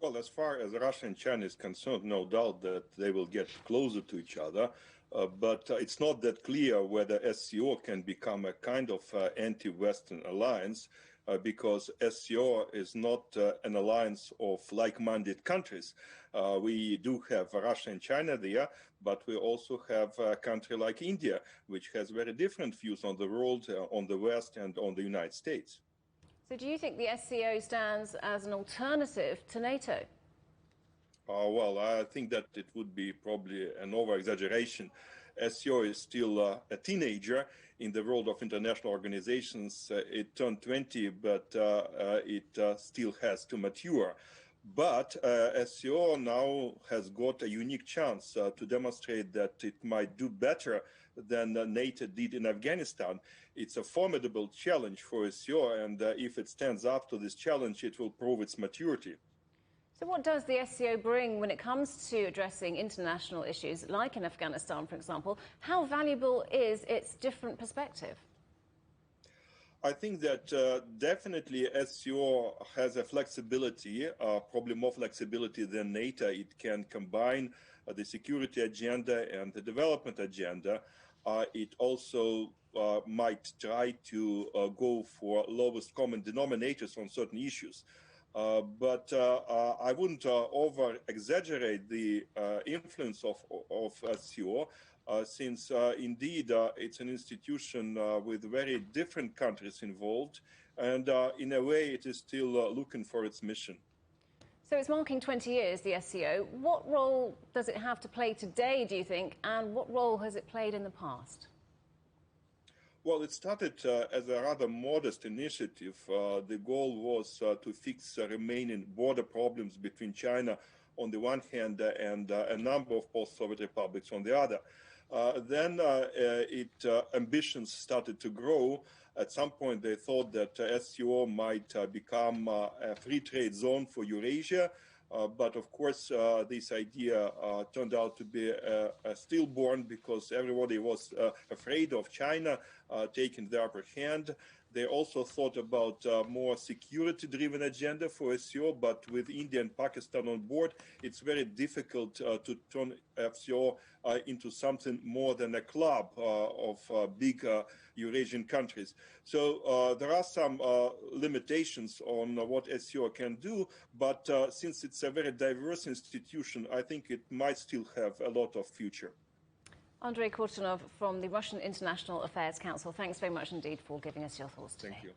Well, as far as Russia and China is concerned, no doubt that they will get closer to each other. But it's not that clear whether SCO can become a kind of anti-Western alliance, because SCO is not an alliance of like-minded countries. We do have Russia and China there, but we also have a country like India, which has very different views on the world, on the West, and on the United States. So do you think the SCO stands as an alternative to NATO? Well, I think that it would be probably an over-exaggeration. SCO is still a teenager in the world of international organizations. It turned 20, but it still has to mature. But SCO now has got a unique chance to demonstrate that it might do better than NATO did in Afghanistan. It's a formidable challenge for SCO, and if it stands up to this challenge, it will prove its maturity. So what does the SCO bring when it comes to addressing international issues, like in Afghanistan, for example? How valuable is its different perspective? I think that definitely SCO has a flexibility, probably more flexibility than NATO. It can combine the security agenda and the development agenda. It also might try to go for lowest common denominators on certain issues. But I wouldn't over-exaggerate the influence of SCO, since indeed it's an institution with very different countries involved, and in a way it is still looking for its mission. So it's marking 20 years, the SCO. What role does it have to play today, do you think, and what role has it played in the past? Well, it started as a rather modest initiative. The goal was to fix remaining border problems between China on the one hand and a number of post-Soviet republics on the other. Then ambitions started to grow. At some point, they thought that SCO might become a free trade zone for Eurasia. But of course, this idea turned out to be a stillborn, because everybody was afraid of China taking the upper hand. They also thought about a more security-driven agenda for SCO, but with India and Pakistan on board, it's very difficult to turn SCO into something more than a club of big Eurasian countries. So there are some limitations on what SCO can do, but since it's a very diverse institution, I think it might still have a lot of future. Andrey Kortunov from the Russian International Affairs Council, thanks very much indeed for giving us your thoughts today. Thank you.